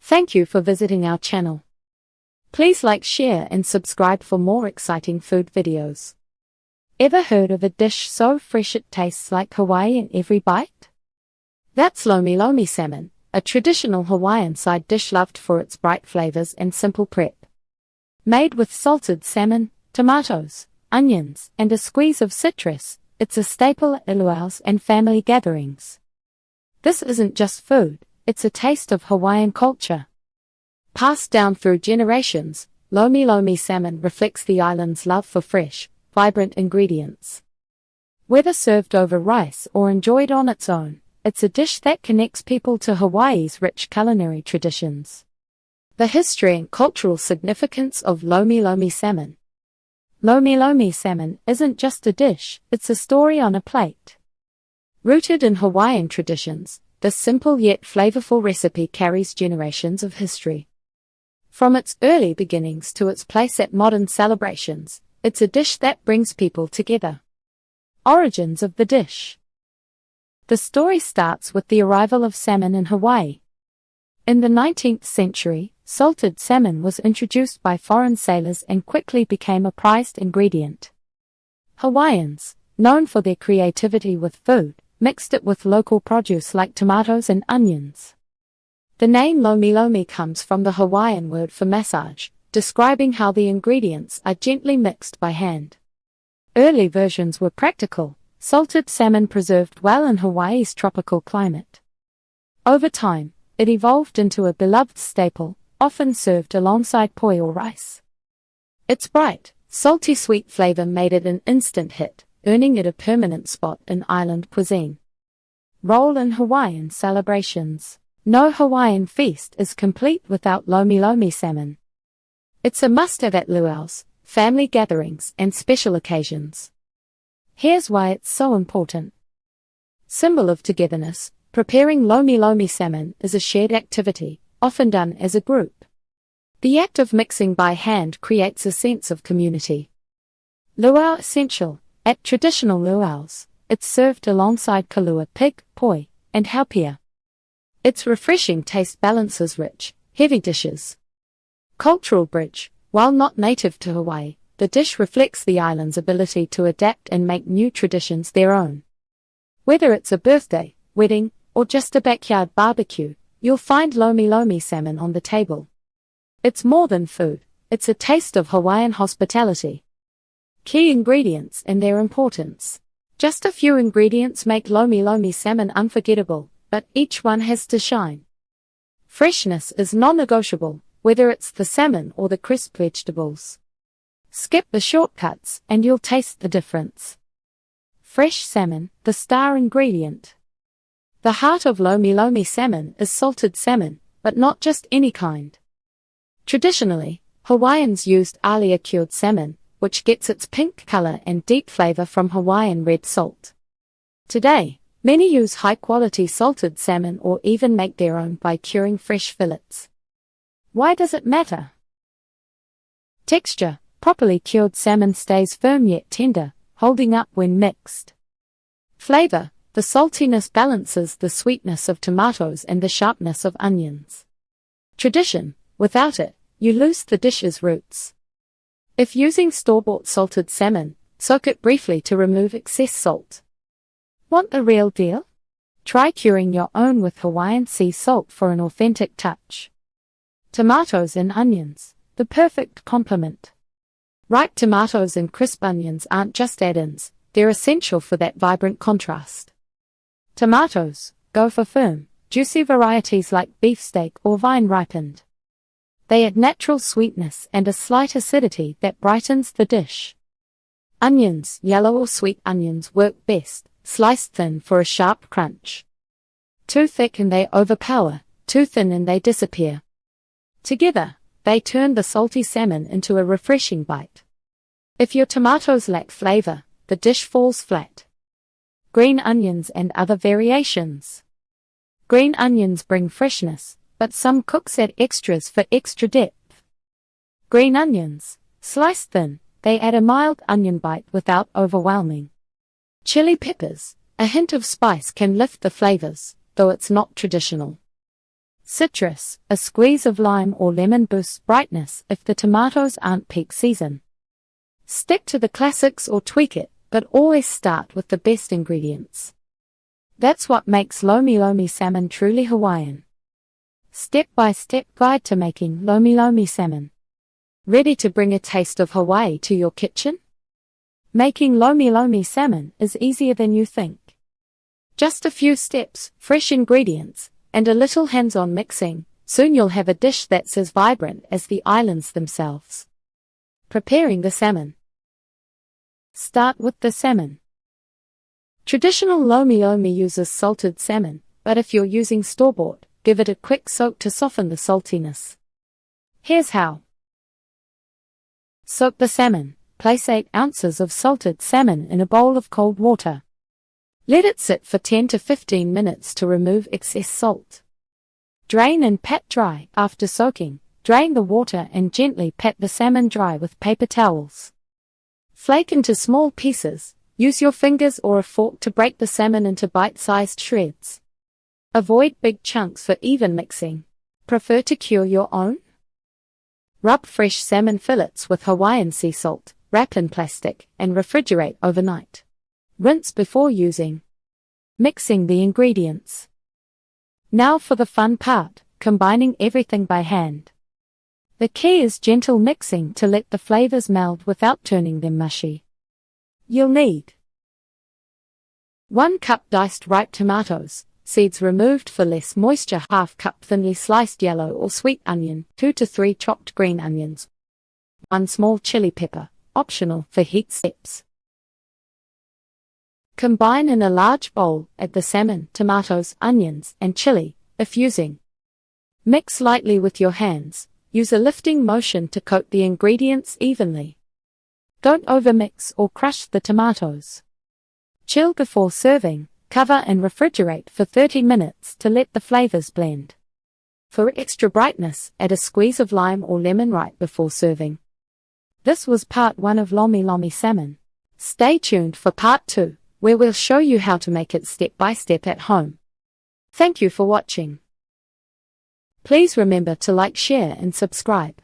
Thank you for visiting our channel. Please like, share and subscribe for more exciting food videos. Ever heard of a dish so fresh it tastes like Hawaii in every bite? That's Lomi Lomi Salmon, a traditional Hawaiian side dish loved for its bright flavors and simple prep. Made with salted salmon, tomatoes, onions, and a squeeze of citrus, it's a staple at luau's and family gatherings. This isn't just food, it's a taste of Hawaiian culture. Passed down through generations, Lomi Lomi Salmon reflects the island's love for fresh, vibrant ingredients. Whether served over rice or enjoyed on its own, it's a dish that connects people to Hawaii's rich culinary traditions. The history and cultural significance of Lomi Lomi Salmon. Lomi Lomi Salmon isn't just a dish, it's a story on a plate. Rooted in Hawaiian traditions, this simple yet flavorful recipe carries generations of history. From its early beginnings to its place at modern celebrations, it's a dish that brings people together. Origins of the dish. The story starts with the arrival of salmon in Hawaii. In the 19th century, salted salmon was introduced by foreign sailors and quickly became a prized ingredient. Hawaiians, known for their creativity with food, mixed it with local produce like tomatoes and onions. The name Lomi Lomi comes from the Hawaiian word for massage, describing how the ingredients are gently mixed by hand. Early versions were practical, salted salmon preserved well in Hawaii's tropical climate. Over time, it evolved into a beloved staple, often served alongside poi or rice. Its bright, salty sweet flavor made it an instant hit, earning it a permanent spot in island cuisine. Role in Hawaiian celebrations. No Hawaiian feast is complete without Lomi Lomi Salmon. It's a must-have at luau's, family gatherings and special occasions. Here's why it's so important. Symbol of togetherness, preparing Lomi Lomi Salmon is a shared activity, often done as a group. The act of mixing by hand creates a sense of community. Luau essential. At traditional luau's, it's served alongside kalua pig, poi, and haupia. Its refreshing taste balances rich, heavy dishes. Cultural bridge. While not native to Hawaii, the dish reflects the island's ability to adapt and make new traditions their own. Whether it's a birthday, wedding, or just a backyard barbecue, you'll find Lomi Lomi Salmon on the table. It's more than food, it's a taste of Hawaiian hospitality. Key ingredients and their importance. Just a few ingredients make Lomi Lomi Salmon unforgettable, but each one has to shine. Freshness is non-negotiable, whether it's the salmon or the crisp vegetables. Skip the shortcuts and you'll taste the difference. Fresh salmon, the star ingredient. The heart of Lomi Lomi Salmon is salted salmon, but not just any kind. Traditionally, Hawaiians used alia cured salmon, which gets its pink color and deep flavor from Hawaiian red salt. Today, many use high-quality salted salmon or even make their own by curing fresh fillets. Why does it matter? Texture. Properly cured salmon stays firm yet tender, holding up when mixed. Flavor. The saltiness balances the sweetness of tomatoes and the sharpness of onions. Tradition. Without it, you lose the dish's roots. If using store-bought salted salmon, soak it briefly to remove excess salt. Want the real deal? Try curing your own with Hawaiian sea salt for an authentic touch. Tomatoes and onions, the perfect complement. Ripe tomatoes and crisp onions aren't just add-ins, they're essential for that vibrant contrast. Tomatoes, go for firm, juicy varieties like beefsteak or vine-ripened. They add natural sweetness and a slight acidity that brightens the dish. Onions, yellow or sweet onions work best, sliced thin for a sharp crunch. Too thick and they overpower, too thin and they disappear. Together, they turn the salty salmon into a refreshing bite. If your tomatoes lack flavor, the dish falls flat. Green onions and other variations. Green onions bring freshness, but some cooks add extras for extra depth. Green onions, sliced thin, they add a mild onion bite without overwhelming. Chili peppers, a hint of spice can lift the flavors, though it's not traditional. Citrus, a squeeze of lime or lemon boosts brightness if the tomatoes aren't peak season. Stick to the classics or tweak it, but always start with the best ingredients. That's what makes Lomi Lomi Salmon truly Hawaiian. Step-by-step guide to making Lomi Lomi Salmon. Ready to bring a taste of Hawaii to your kitchen? Making Lomi Lomi Salmon is easier than you think. Just a few steps, fresh ingredients, and a little hands-on mixing, soon you'll have a dish that's as vibrant as the islands themselves. Preparing the salmon. Start with the salmon. Traditional Lomi Lomi uses salted salmon, but if you're using store-bought, give it a quick soak to soften the saltiness. Here's how. Soak the salmon. Place 8 ounces of salted salmon in a bowl of cold water. Let it sit for 10 to 15 minutes to remove excess salt. Drain and pat dry. After soaking, drain the water and gently pat the salmon dry with paper towels. Flake into small pieces. Use your fingers or a fork to break the salmon into bite-sized shreds. Avoid big chunks for even mixing. Prefer to cure your own? Rub fresh salmon fillets with Hawaiian sea salt, wrap in plastic, and refrigerate overnight. Rinse before using. Mixing the ingredients. Now for the fun part, combining everything by hand. The key is gentle mixing to let the flavors meld without turning them mushy. You'll need 1 cup diced ripe tomatoes, seeds removed for less moisture, ½ cup thinly sliced yellow or sweet onion, 2 to 3 chopped green onions, 1 small chili pepper, optional for heat steps. Combine in a large bowl, add the salmon, tomatoes, onions, and chili, if using. Mix lightly with your hands, use a lifting motion to coat the ingredients evenly. Don't overmix or crush the tomatoes. Chill before serving, cover and refrigerate for 30 minutes to let the flavors blend. For extra brightness, add a squeeze of lime or lemon right before serving. This was part 1 of Lomi Lomi Salmon. Stay tuned for part 2, where we'll show you how to make it step by step at home. Thank you for watching. Please remember to like, share and subscribe.